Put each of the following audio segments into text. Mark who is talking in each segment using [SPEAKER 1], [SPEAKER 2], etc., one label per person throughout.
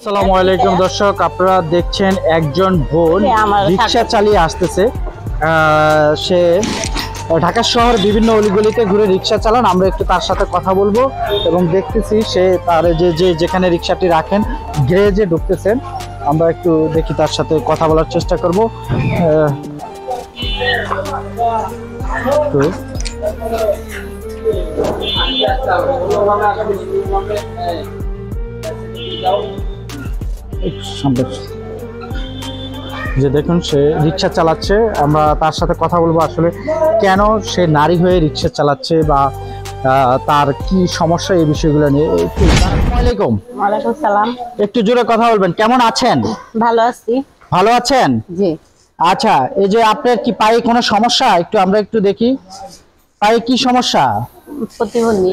[SPEAKER 1] আসসালামু আলাইকুম দর্শক, আপনারা দেখছেন একজন বোন রিক্সা চালিয়ে আসতেছে। সে ঢাকা শহর বিভিন্ন অলিগলিতে ঘুরে রিক্সা চালান। আমরা একটু তার সাথে কথা বলবো এবং দেখতেছি সে তার যেখানে রিক্সাটি রাখেন গ্যারেজে ঢুকতেছেন। আমরা একটু দেখি, তার সাথে কথা বলার চেষ্টা করব। যে দেখুন সে রিক্সা চালাচ্ছে, আমরা তার সাথে কথা বলবো আসলে কেন সে নারী হয়ে রিক্সা চালাচ্ছে বা তার কি সমস্যা, এই বিষয়গুলো নিয়ে। আসসালামু আলাইকুম।
[SPEAKER 2] ওয়ালাইকুম সালাম।
[SPEAKER 1] একটু জোরে কথা বলবেন। কেমন আছেন?
[SPEAKER 2] ভালো আছি।
[SPEAKER 1] ভালো আছেন?
[SPEAKER 2] জি।
[SPEAKER 1] আচ্ছা, এই যে আপনার কি পায়ে কোনো সমস্যা? আমরা একটু দেখি পায়ে কি সমস্যা।
[SPEAKER 2] প্রতিবন্ধী।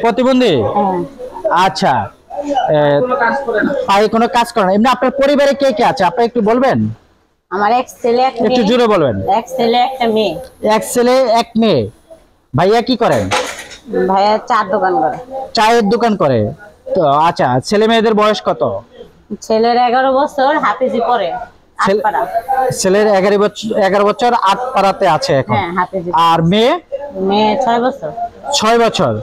[SPEAKER 1] প্রতিবন্ধী? আচ্ছা, পায়ে কোনো কাজ করে না। এমনি আপনার পরিবারে কে কে আছে আপনি একটু বলবেন?
[SPEAKER 2] আমার এক ছেলে এক মেয়ে।
[SPEAKER 1] একটু জোরে বলবেন।
[SPEAKER 2] এক ছেলে একটা মেয়ে।
[SPEAKER 1] এক ছেলে এক মেয়ে। ভাইয়া কি করেন?
[SPEAKER 2] ভাইয়া চার দোকান করে।
[SPEAKER 1] চায়ের দোকান করে। তো আচ্ছা, ছেলে মেয়েদের বয়স কত?
[SPEAKER 2] ছেলের 11 বছর, হাফিজি পড়ে আটপাড়া।
[SPEAKER 1] ছেলের 11 বছর আটপাড়াতে আছে এখন।
[SPEAKER 2] হ্যাঁ, হাফিজি।
[SPEAKER 1] আর মেয়ে?
[SPEAKER 2] মেয়ে 6 বছর।
[SPEAKER 1] 6 বছর।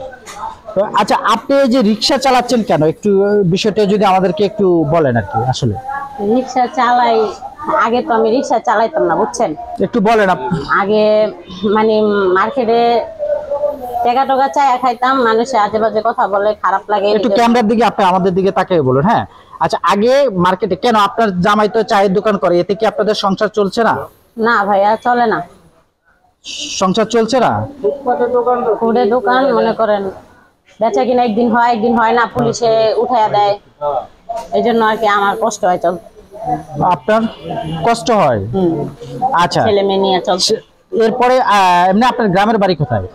[SPEAKER 1] তো আচ্ছা, আপনি এই যে রিক্সা চালাচ্ছেন কেন, একটু বিষয়টা যদি আমাদেরকে একটু বলেন আর কি। আসলে
[SPEAKER 2] রিক্সা চালাই, আগে তো আমি রিক্সা চালাইতাম না, বুঝছেন?
[SPEAKER 1] একটু বলেন।
[SPEAKER 2] আগে মানে মার্কেটে টাকা টাকা চায়া খাইতাম, মানুষে আজে বাজে কথা বলে, খারাপ লাগে।
[SPEAKER 1] একটু ক্যামেরার দিকে আপনি আমাদের দিকে তাকিয়ে বলুন। হ্যাঁ, আচ্ছা, আগে মার্কেটে কেন আপনার জামাই তো চায়ের দোকান করে, এতে কি আপনাদের সংসার চলছে না?
[SPEAKER 2] না ভাইয়া, চলে না।
[SPEAKER 1] সংসার চলছে না?
[SPEAKER 2] ফুডের দোকান, মনে করেন বেচা কিনা একদিন হয় একদিন হয় না, পুলিশে উঠাইয়া দেয়। এই জন্য আর কি আমার কষ্ট হয় চল।
[SPEAKER 1] আপনার কষ্ট হয়? আচ্ছা,
[SPEAKER 2] ছেলে মেয়ে নিয়ে চলছে।
[SPEAKER 1] এরপরে এমনি আপনার গ্রামের বাড়ি কোথায়?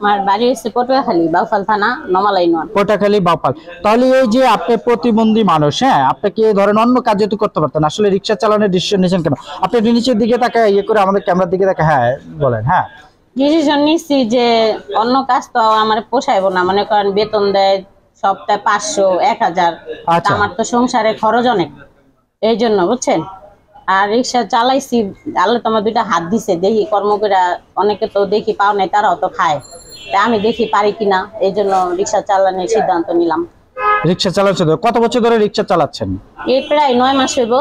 [SPEAKER 2] আমার বাড়ি হচ্ছে পটুয়াখালী, বাউফল থানা, নমালাই নোয়ান।
[SPEAKER 1] পটুয়াখালী, বাউফল। তাহলে এই যে আপনি প্রতিবন্ধী মানুষ, হ্যাঁ, আপনাকে ধরেন অন্য কাজ যদি করতে পারতেন, আসলে রিক্সা চালানোর ডিসিশন নিয়েছেন কেন? আপনি একটু নিচের দিকে তাকায় করে আমাদের ক্যামেরার দিকে তাকায়, হ্যাঁ বলেন। হ্যাঁ,
[SPEAKER 2] ডিসিশন নিচ্ছি যে অন্য কাজ তো আমার পোষাইবো না, মনে করেন বেতন দেয় সপ্তাহে 500 1000।
[SPEAKER 1] আচ্ছা।
[SPEAKER 2] আমার তো সংসারে খরচ অনেক, এই জন্য বুঝছেন। আর রিক্সা চালাইছি, আল্লাহ তো আমার 2টা হাত দিছে, দেখি কর্ম করে অনেকে তো দেখি পাও নাই, তারাও তো খায়। তাই আমি দেখি পারি কিনা, এই জন্য রিক্সা চালানোর সিদ্ধান্ত নিলাম।
[SPEAKER 1] রিক্সা চালাচ্ছেন কত বছর ধরে রিক্সা চালাচ্ছেন?
[SPEAKER 2] এই প্রায় 9 মাস হইব।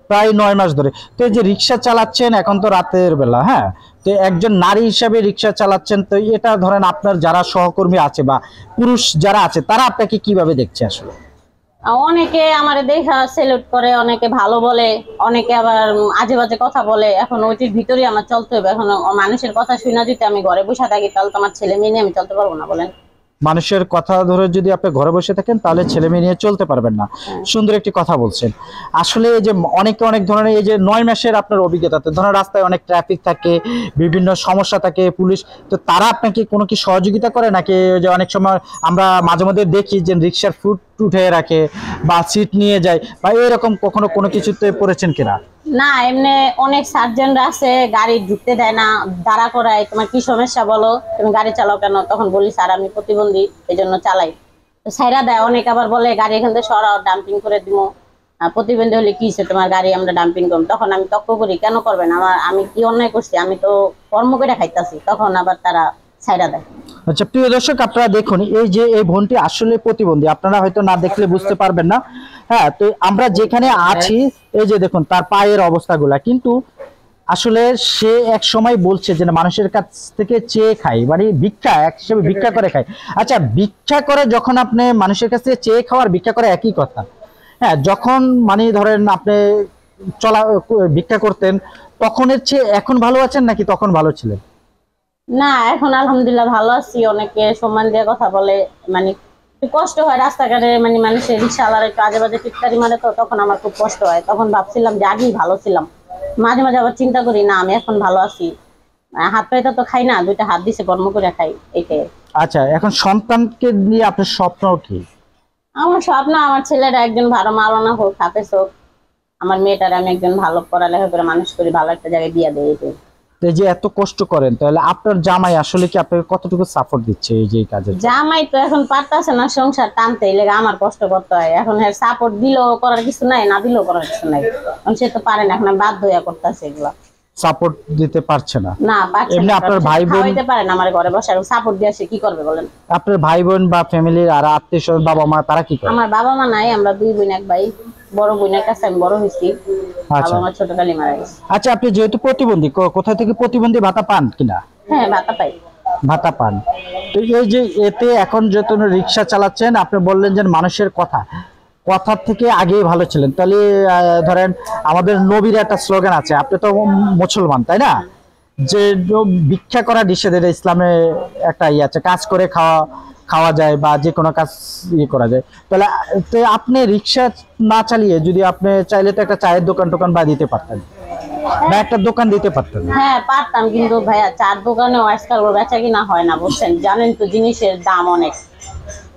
[SPEAKER 1] প্রায় 9 মাস ধরে। তো এই যে রিক্সা চালাচ্ছেন, এখন তো রাতের বেলা, হ্যাঁ, তো একজন নারী হিসাবে রিক্সা চালাচ্ছেন, তো এটা ধরেন আপনার যারা সহকর্মী আছে বা পুরুষ যারা আছে তারা আপনাকে কিভাবে দেখছে আসলে?
[SPEAKER 2] অনেকে আমার দেখা সেলুট করে, অনেকে ভালো বলে, অনেকে আবার আজে বাজে কথা বলে। এখন ওইটির ভিতরেই আমার চলতে হবে। এখন মানুষের কথা শুনে যদি আমি ঘরে বসে থাকি, তাহলে তো আমার ছেলে মেয়ে নিয়ে আমি চলতে পারবো না, বলেন।
[SPEAKER 1] মানুষের কথা ধরে যদি আপনি ঘরে বসে থাকেন, তাহলে ছেলে মেয়ে নিয়ে চলতে পারবেন না। সুন্দর একটি কথা বলছেন। আসলে এই যে অনেকে অনেক ধরনের, এই যে 9 মাসের আপনার অভিজ্ঞতাতে ধরেন রাস্তায় অনেক ট্রাফিক থাকে, বিভিন্ন সমস্যা থাকে, পুলিশ, তো তারা আপনাকে কোনো কি সহযোগিতা করে নাকি? যে অনেক সময় আমরা মাঝে মধ্যে দেখি যে রিক্সার ফুট উঠে রাখে বা সিট নিয়ে যায়, বা এরকম কখনো কোনো কিছুতে পড়েছেন কিনা?
[SPEAKER 2] না, এমনি অনেক সার্জনরা আছে, গাড়ি ঢুকতে দেয় না, দাঁড়া করায়। তোমার কি সমস্যা বলো, তুমি গাড়ি চালাও কেন? তখন বলি স্যার আমি প্রতিবন্ধী, এই জন্য চালাই। তো সাইরা দেয়। অনেক আবার বলে গাড়ি এখান থেকে সরাও, ডাম্পিং করে দিব। প্রতিবন্ধী হলে কি হচ্ছে, তোমার গাড়ি আমরা ডাম্পিং করবো। তখন আমি তক্ক করি, কেন করবেন? আমি কি অন্যায় করছি? আমি তো কর্ম করে খাইতাছি। তখন আবার তারা সাইরা দেয়।
[SPEAKER 1] আচ্ছা, প্রিয় দর্শক, আপনারা দেখুন এই যে এই বোনটি আসলে প্রতিবন্ধী, আপনারা হয়তো না দেখলে বুঝতে পারবেন না। হ্যাঁ, তো আমরা যেখানে আছি, এই যে দেখুন তার পায়ের অবস্থাগুলা, কিন্তু আসলে সে এক সময় বলছে যে মানুষের কাছ থেকে চেয়ে খাই, মানে ভিক্ষা, এক হিসেবে ভিক্ষা করে খাই। আচ্ছা, ভিক্ষা করে যখন আপনি মানুষের কাছ থেকে চেয়ে খাওয়ার ভিক্ষা করে একই কথা। হ্যাঁ, যখন মানে ধরেন আপনি চলা ভিক্ষা করতেন, তখনের চেয়ে এখন ভালো আছেন নাকি তখন ভালো ছিলেন?
[SPEAKER 2] না, এখন আলহামদুলিল্লাহ ভালো আছি। অনেকে সম্মান দিয়ে কথা বলে, মানে কষ্ট হয় রাস্তাঘাটে, মানে মানুষের রিক্সাওয়ালার একটু আজে বাজে টিটকারি মারে, তো তখন আমার খুব কষ্ট হয়। তখন ভাবছিলাম যে আগেই ভালো ছিলাম। মাঝে মাঝে আবার চিন্তা করি, না আমি এখন ভালো আছি। হাত পাইতে তো খাই না, 2টা হাত দিছে কর্ম করে খাই, এইটাই।
[SPEAKER 1] আচ্ছা, এখন সন্তানকে নিয়ে আপনার স্বপ্ন কি?
[SPEAKER 2] আমার স্বপ্ন আমার ছেলেরা একজন ভালো মাওলানা হোক, হাফেজ হোক। আমার মেয়েটার আমি একজন ভালো পড়ালেখা করে মানুষ করি, ভালো একটা জায়গায় বিয়া দেয়, এইটাই।
[SPEAKER 1] তো এই যে এত কষ্ট করেন, তাহলে আপনার জামাই আসলে কি আপনাকে কতটুকু সাপোর্ট দিচ্ছে এই যে কাজে?
[SPEAKER 2] জামাই তো এখন পারতাছে না সংসার টানতে, এই লেগে আমার কষ্ট করতে হয়। এখন সাপোর্ট দিলেও করার কিছু নাই, না দিলেও করার কিছু নাই। এখন সে তো পারে না, এখন আমি বাধ্য হয়ে করতেছে এগুলা।
[SPEAKER 1] সাপোর্ট দিতে পারছে না?
[SPEAKER 2] না পারছে
[SPEAKER 1] এমনি
[SPEAKER 2] না।
[SPEAKER 1] আপনার ভাই বোন
[SPEAKER 2] খাওয়াইতে পারে না আমার ঘরে বসে, সাপোর্ট দিয়ে সে কি করবে বলেন?
[SPEAKER 1] আপনার ভাই বোন বা ফ্যামিলির আর আত্মীয়স্বজন বাবা মা তারা কি করে?
[SPEAKER 2] আমার বাবা মা নাই, আমরা 2 বোন 1 ভাই। বড় বোনের কাছে আমি বড় হয়েছি। বাবা মা ছোটকালে মারা গেছে।
[SPEAKER 1] আচ্ছা, আপনি যেহেতু প্রতিবন্ধী, কোথা থেকে প্রতিবন্ধী ভাতা পান কিনা?
[SPEAKER 2] হ্যাঁ ভাতা পাই।
[SPEAKER 1] ভাতা পান। তো এই যে এতে এখন যত রিক্সা চালাচ্ছেন, আপনি বললেন যে মানুষের কথার থেকে আগেই ভালো ছিলেন, তাহলে ধরেন আমাদের নবীর একটা স্লোগান আছে, আপনি তো মুসলমান তাই না, যে ভিক্ষা করা নিষেধ, এটা ইসলামে একটা ইয়ে আছে, কাজ করে খাওয়া যায় বা যে কোনো কাজ ইয়ে করা যায়। তাহলে তো আপনি রিক্সা না চালিয়ে যদি আপনি চাইলে তো একটা চায়ের দোকান বা দিতে পারতেন, বা একটা দোকান দিতে পারতেন।
[SPEAKER 2] হ্যাঁ পারতাম, কিন্তু ভাইয়া চার দোকানেও আজকাল বেচা কিনা হয় না, বুঝছেন? জানেন তো জিনিসের দাম অনেক,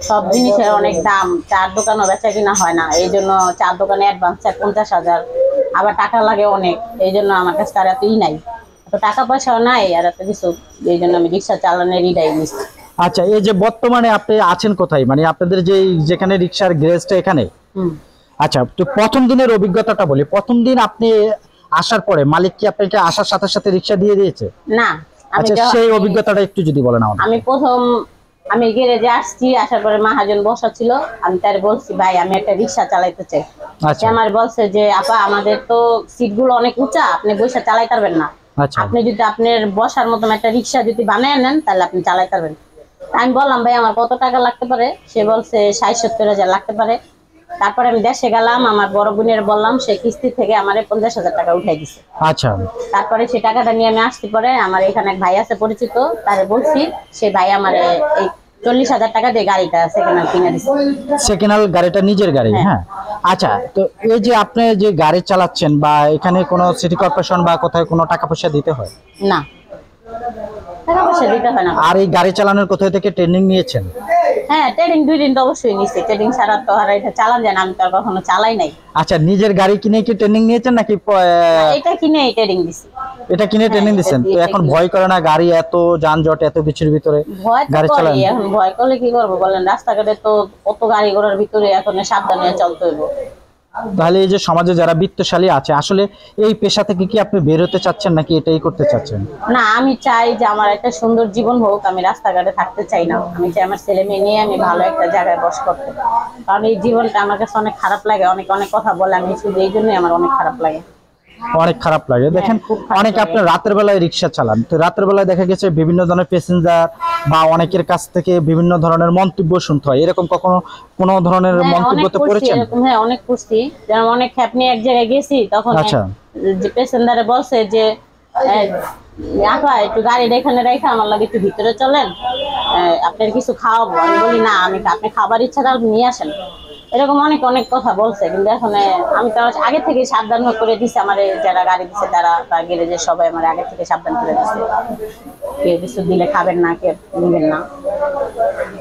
[SPEAKER 2] সব জিনিসের অনেক দাম। চার দোকানও বেচা কিনা হয় না, এই জন্য চার দোকানে অ্যাডভান্স চায় 50,000, আবার টাকা লাগে অনেক। এই জন্য আমার কাছে আর এতই নাই, এত টাকা পয়সাও নাই আর এত কিছু। এই জন্য আমি রিক্সা চালানোর ইডাই নিচ্ছি।
[SPEAKER 1] আচ্ছা, এই যে বর্তমানে আপনি আছেন কোথায়, মানে আপনাদের যেখানে রিক্সার গ্যারেজটা এখানে? আচ্ছা, তো প্রথম দিনের অভিজ্ঞতাটা বলি। প্রথম দিন আপনি আসার পরে মালিক কি আপনাকে আসার সাথে সাথে রিক্সা দিয়ে দিয়েছে?
[SPEAKER 2] না।
[SPEAKER 1] আচ্ছা, সেই অভিজ্ঞতাটা একটু যদি বলেন আমাদের।
[SPEAKER 2] আমি গ্যারেজে আসছি, আসার পরে মহাজন বসা ছিল, আমি তার বলছি ভাই আমি একটা রিক্সা চালাইতে চাই।
[SPEAKER 1] আচ্ছা।
[SPEAKER 2] আমার বলছে যে আপা আমাদের তো সিটগুলো অনেক উঁচা, আপনি বসে চালাইতে পারবেন না।
[SPEAKER 1] আচ্ছা।
[SPEAKER 2] আপনি যদি আপনার বসার মতন একটা রিক্সা যদি বানিয়ে নেন তাহলে আপনি চালাইতে পারবেন। আমি বললাম ভাই আমার কত টাকা লাগতে পারে? সে বলছে 60-70,000 লাগতে পারে। তারপরে আমি দেশে গেলাম, আমার বড় বোনের বললাম, সে কিস্তি থেকে আমার 50,000 টাকা উঠাই দিছে।
[SPEAKER 1] আচ্ছা।
[SPEAKER 2] তারপরে সেই টাকাটা নিয়ে আমি আসতে পরে আমার এখানে এক ভাই আছে পরিচিত, তারে বলছি, সেই ভাই আমার এই 40,000 টাকা দিয়ে গাড়িটা সেকেন্ড হ্যান্ড কিনে দিছে।
[SPEAKER 1] সেকেন্ড হ্যান্ড গাড়িটা নিজের গাড়ি? হ্যাঁ। আচ্ছা, তো এই যে আপনি যে গাড়ি চালাচ্ছেন, বা এখানে কোনো সিটি কর্পোরেশন বা কোথায় কোনো টাকা পয়সা দিতে হয়?
[SPEAKER 2] না, টাকা পয়সা দিতে হয় না।
[SPEAKER 1] আর এই গাড়ি চালানোর কোথায় থেকে ট্রেনিং নিয়েছেন?
[SPEAKER 2] হ্যাঁ, ট্রেনিং 2 দিন তো অবশ্যই নিছি। ট্রেনিং ছাড়া তো আর এটা চালান যায় না, আমি তো আর কখনো চালাই নাই।
[SPEAKER 1] আচ্ছা, নিজের গাড়ি কিনে কি ট্রেনিং নিয়েছেন নাকি?
[SPEAKER 2] এটা কিনে ট্রেনিং দিছি।
[SPEAKER 1] এটা কিনে ট্রেনিং দিচ্ছেন? তো এখন ভয় করে না গাড়ি এত যানজট এত কিছুর ভিতরে গাড়ি চালান?
[SPEAKER 2] এখন ভয় করলে কি করবো বলেন? রাস্তাঘাটে তো কত গাড়ি ঘোড়ার ভিতরে এখন সাবধানে চলতে হইব।
[SPEAKER 1] তাহলে এই যে সমাজে যারা বিত্তশালী আছে, আসলে এই পেশা থেকে কি আপনি বের হতে চাচ্ছেন নাকি এটাই করতে চাচ্ছেন?
[SPEAKER 2] না, আমি চাই যে আমার একটা সুন্দর জীবন হোক, আমি রাস্তাঘাটে থাকতে চাই না। আমি চাই আমার ছেলে মেয়ে নিয়ে আমি ভালো একটা জায়গায় বস করতে। কারণ এই জীবনটা আমার কাছে অনেক খারাপ লাগে, অনেক অনেক কথা বলে, আমি শুধু এই জন্যই আমার অনেক খারাপ লাগে।
[SPEAKER 1] অনেক খারাপ লাগে। দেখেন, অনেক আপনার রাতের বেলায় রিক্সা চালান, তো রাতের বেলায় দেখা গেছে বিভিন্ন ধরনের প্যাসেঞ্জার বা অনেকের কাছ থেকে বিভিন্ন ধরনের মন্তব্য শুনতে হয়, এরকম কখনো কোনো ধরনের মন্তব্যতে পড়েছেন?
[SPEAKER 2] হ্যাঁ, অনেক করছি। যেমন অনেক খ্যাপ নিয়ে এক জায়গায় গেছি, তখন যে প্যাসেঞ্জারে বলছে যে আপা একটু গাড়িটা এখানে রেখে আমার লাগে একটু ভিতরে চলেন, আপনার কিছু খাওয়াবো। আমি বলি না, আপনি খাবার ইচ্ছা তাহলে নিয়ে আসেন। এরকম অনেক অনেক কথা বলছে, কিন্তু এখন আমি তো আগে থেকে সাবধান করে দিছি। আমার যারা গাড়ি দিচ্ছে তারা বা গ্যারেজের সবাই আমার আগে থেকে সাবধান করে দিচ্ছে, কেউ কিছু দিলে খাবেন না, কেউ নিবেন না।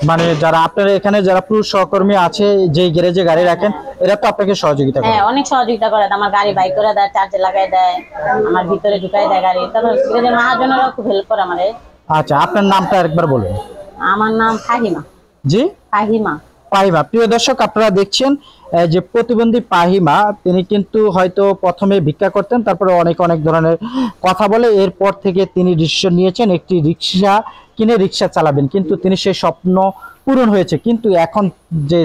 [SPEAKER 1] মানে যারা আপনার এখানে যারা পুরুষ সহকর্মী আছে যে গ্যারেজে গাড়ি রাখেন, এরা তো আপনাকে সহযোগিতা করে?
[SPEAKER 2] হ্যাঁ, অনেক সহযোগিতা করে। আমার গাড়ি বাইক করে দেয়, চার্জে লাগাই দেয়, আমার ভিতরে ঢুকাই দেয় গাড়ি। তারপর গ্যারেজের মহাজনেরাও খুব হেল্প করে আমারে।
[SPEAKER 1] আচ্ছা, আপনার নামটা আরেকবার বলুন।
[SPEAKER 2] আমার নাম ফাহিমা।
[SPEAKER 1] জি,
[SPEAKER 2] ফাহিমা।
[SPEAKER 1] পাহিমা। প্রিয় দর্শক, আপনারা দেখছেন যে প্রতিবন্ধী পাহিমা, তিনি কিন্তু হয়তো প্রথমে ভিক্ষা করতেন, তারপরে অনেক অনেক ধরনের কথা বলে এরপর থেকে তিনি ডিসিশন নিয়েছেন একটি রিক্সা কিনে রিক্সা চালাবেন, কিন্তু তিনি সেই স্বপ্ন পূরণ হয়েছে। কিন্তু এখন যে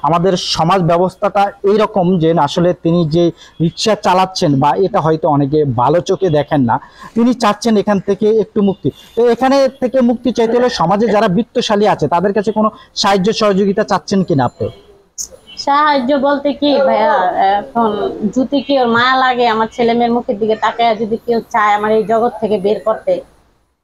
[SPEAKER 1] আমাদের সমাজ ব্যবস্থাটা এইরকম যে আসলে তিনি যে রিক্সা চালাচ্ছেন বা এটা হয়তো অনেকে ভালো চোখে দেখেন না, তিনি চাচ্ছেন এখান থেকে একটু মুক্তি। তো এখানে থেকে মুক্তি চাইতে হলে সমাজে যারা বিত্তশালী আছে তাদের কাছে কোনো সাহায্য সহযোগিতা চাচ্ছেন কিনা আপনি?
[SPEAKER 2] সাহায্য বলতে কি ভাইয়া, এখন যদি কি ওর মায়া লাগে আমার ছেলে মেয়ের মুখের দিকে তাকায়, যদি কেউ চায় আমার এই জগৎ থেকে বের করতে,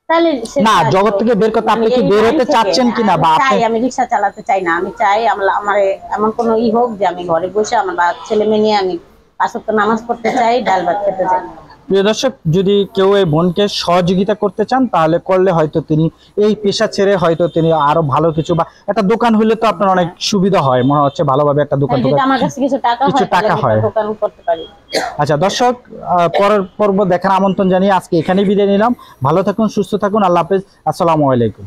[SPEAKER 2] তাহলে
[SPEAKER 1] না, জগৎ থেকে বের করতে আপনি কি বের হতে চাচ্ছেন কিনা? বা
[SPEAKER 2] আমি রিক্সা চালাতে চাই না, আমি চাই আমার এমন কোনো হোক যে আমি ঘরে বসে আমার ছেলে মেয়ে নিয়ে আমি 5 ওয়াক্ত নামাজ পড়তে চাই, ডাল ভাত খেতে চাই।
[SPEAKER 1] প্রিয় দর্শক, যদি কেউ এই বোনকে সহযোগিতা করতে চান তাহলে করলে হয়তো তিনি এই পেশা ছেড়ে হয়তো তিনি আরো ভালো কিছু, বা একটা দোকান হইলে তো আপনার অনেক সুবিধা হয়, মনে হচ্ছে ভালোভাবে একটা দোকান
[SPEAKER 2] যদি আমার কাছে কিছু টাকা হয় তাহলে আমি
[SPEAKER 1] হয়।
[SPEAKER 2] একটা দোকান করতে পারি।
[SPEAKER 1] আচ্ছা দর্শক, পরের পর্ব দেখার আমন্ত্রণ জানিয়ে আজকে এখানেই বিদায় নিলাম। ভালো থাকুন, সুস্থ থাকুন, আল্লাহ হাফেজ, আসসালামু আলাইকুম।